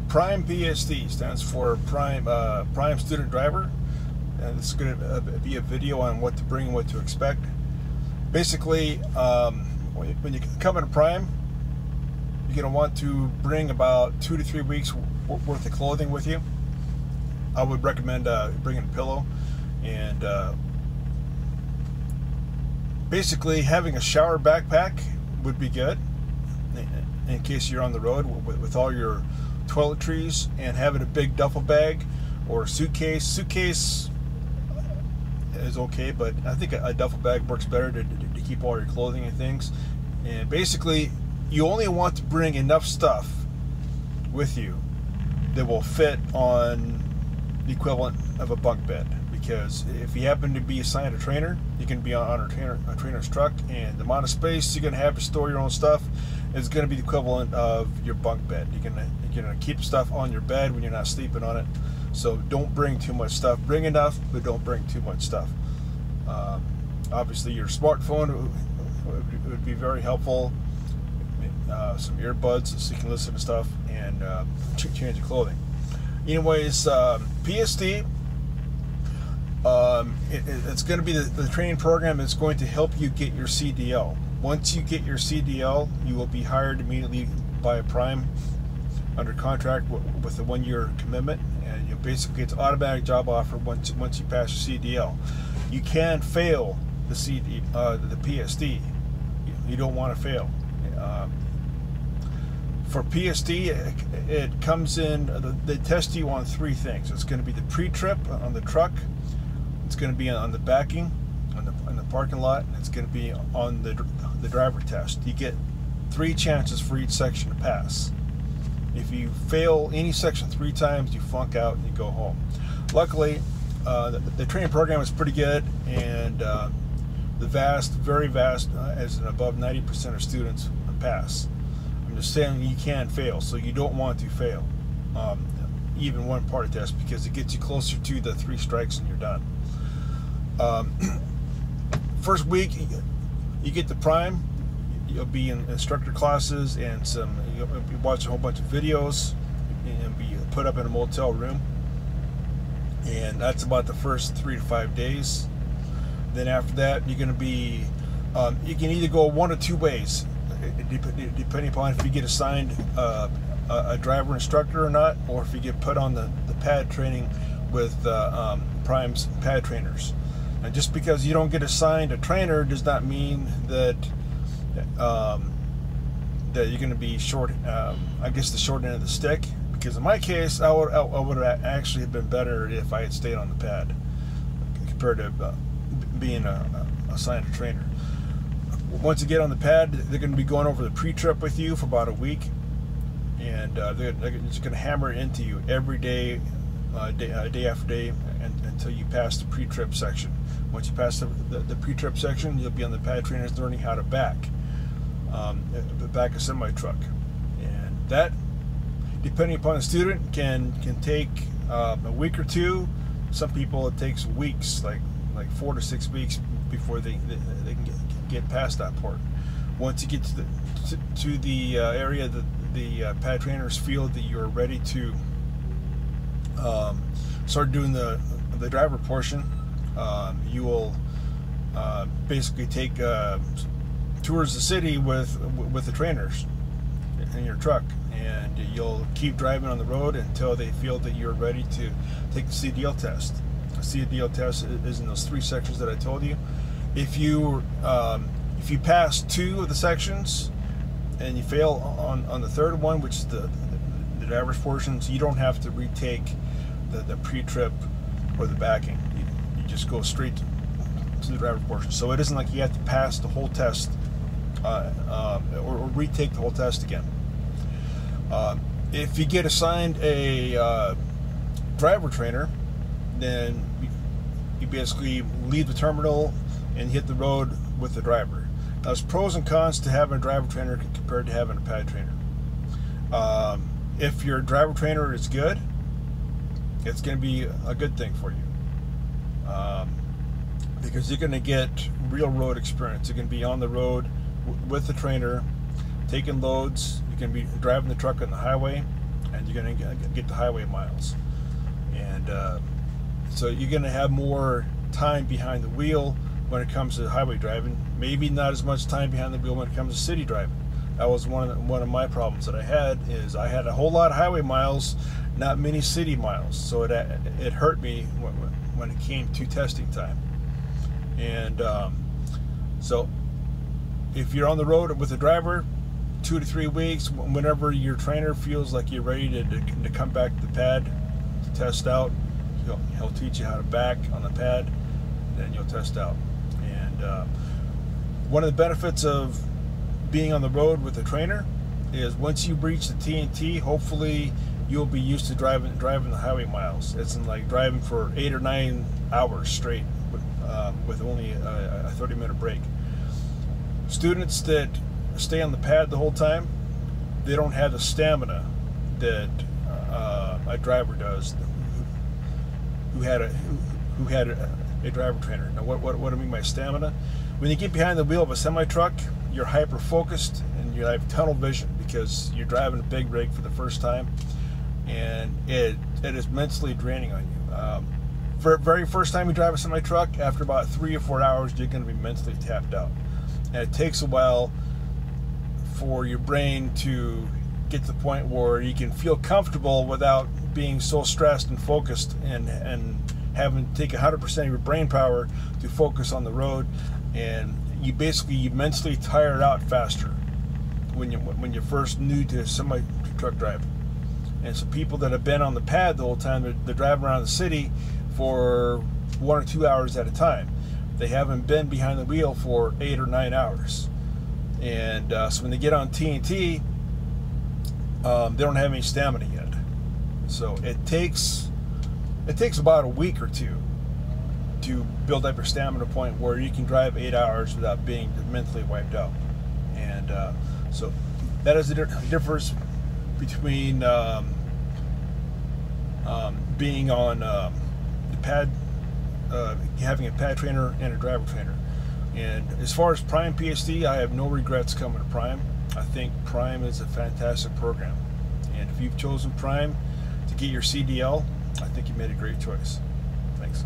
Prime PSD stands for Prime Student Driver, and this is going to be a video on what to bring and what to expect. Basically, when you come into Prime, you're going to want to bring about 2 to 3 weeks worth of clothing with you. I would recommend bringing a pillow, and basically having a shower backpack would be good in case you're on the road with all your toiletries, and having a big duffel bag or a suitcase. Suitcase is okay, but I think a duffel bag works better to keep all your clothing and things. And basically, you only want to bring enough stuff with you that will fit on the equivalent of a bunk bed. Because if you happen to be assigned a trainer, you can be on a trainer's truck, and the amount of space you're going to have to store your own stuff is going to be the equivalent of your bunk bed. You're going to keep stuff on your bed when you're not sleeping on it. So don't bring too much stuff. Bring enough, but don't bring too much stuff. Obviously, your smartphone would be very helpful. Some earbuds so you can listen to stuff, and change your clothing. Anyways, PSD. It's going to be the training program that's going to help you get your CDL. Once you get your CDL, you will be hired immediately by a Prime under contract with a 1-year commitment, and you'll basically get an automatic job offer once you pass your CDL. You can fail the PSD. You don't want to fail. For PSD, it comes in. They test you on 3 things. It's going to be the pre-trip on the truck. It's going to be on the backing, on the parking lot, and it's going to be on the driver test. You get 3 chances for each section to pass. If you fail any section 3 times, you flunk out and you go home. Luckily, the training program is pretty good, and very vast, as in above 90% of students pass. I'm just saying you can fail, so you don't want to fail even one part of the test, because it gets you closer to the 3 strikes and you're done. First week, you get the Prime. You'll be in instructor classes, and you'll be watching a whole bunch of videos, and be put up in a motel room. And that's about the first 3 to 5 days. Then after that, you're going to be, you can either go 1 of 2 ways, depending upon if you get assigned a driver instructor or not, or if you get put on the pad training with Prime's pad trainers. And just because you don't get assigned a trainer does not mean that that you're going to be short. I guess the short end of the stick. Because in my case, I would have actually been better if I had stayed on the pad compared to being assigned a trainer. Once you get on the pad, they're going to be going over the pre-trip with you for about a week, and they're just going to hammer it into you every day, day after day, until you pass the pre-trip section. Once you pass the pre-trip section, you'll be on the pad trainers learning how to back a semi-truck. And that, depending upon the student, can take a week or 2. Some people it takes weeks, like 4 to 6 weeks before they can get past that part. Once you get to the area that the pad trainers feel that you're ready to start doing the driver portion, you will basically take tours of the city with the trainers in your truck, and you'll keep driving on the road until they feel that you're ready to take the CDL test. The CDL test is in those 3 sections that I told you. If you pass 2 of the sections and you fail on the 3rd one, which is the driver's portion, so you don't have to retake the pre-trip or the backing. You just go straight to the driver's portion. So it isn't like you have to pass the whole test or retake the whole test again. If you get assigned a driver trainer, then you basically leave the terminal and hit the road with the driver. Now, there's pros and cons to having a driver trainer compared to having a pad trainer. If your driver trainer is good, it's going to be a good thing for you, because you're going to get real road experience. You're going to be on the road with the trainer, taking loads. You can be driving the truck on the highway, and you're going to get the highway miles. And so you're going to have more time behind the wheel when it comes to highway driving. Maybe not as much time behind the wheel when it comes to city driving. That was one of my problems that I had, is I had a whole lot of highway miles, not many city miles. So it hurt me when it came to testing time. And so if you're on the road with a driver, 2 to 3 weeks, whenever your trainer feels like you're ready to come back to the pad to test out, he'll teach you how to back on the pad, then you'll test out. And one of the benefits of being on the road with a trainer is once you reach the TNT, hopefully you'll be used to driving the highway miles. It's like driving for 8 or 9 hours straight with only a 30-minute break. Students that stay on the pad the whole time, they don't have the stamina that a driver does who had a driver trainer. Now what I mean by stamina, when you get behind the wheel of a semi-truck, you're hyper focused and you have tunnel vision because you're driving a big rig for the first time, and it is mentally draining on you. For the very first time you drive a semi-truck, after about 3 or 4 hours, you're going to be mentally tapped out. And it takes a while for your brain to get to the point where you can feel comfortable without being so stressed and focused and having to take 100% of your brain power to focus on the road. And you mentally tire out faster when you're first new to semi-truck driving. And so people that have been on the pad the whole time, they're driving around the city for 1 or 2 hours at a time. They haven't been behind the wheel for 8 or 9 hours. And so when they get on TNT, they don't have any stamina yet. So it takes about a week or two to build up your stamina point where you can drive 8 hours without being mentally wiped out. And so that is the difference between being on the pad, having a pad trainer and a driver trainer. And as far as Prime PSD, I have no regrets coming to Prime. I think Prime is a fantastic program. And if you've chosen Prime to get your CDL, I think you made a great choice. Thanks.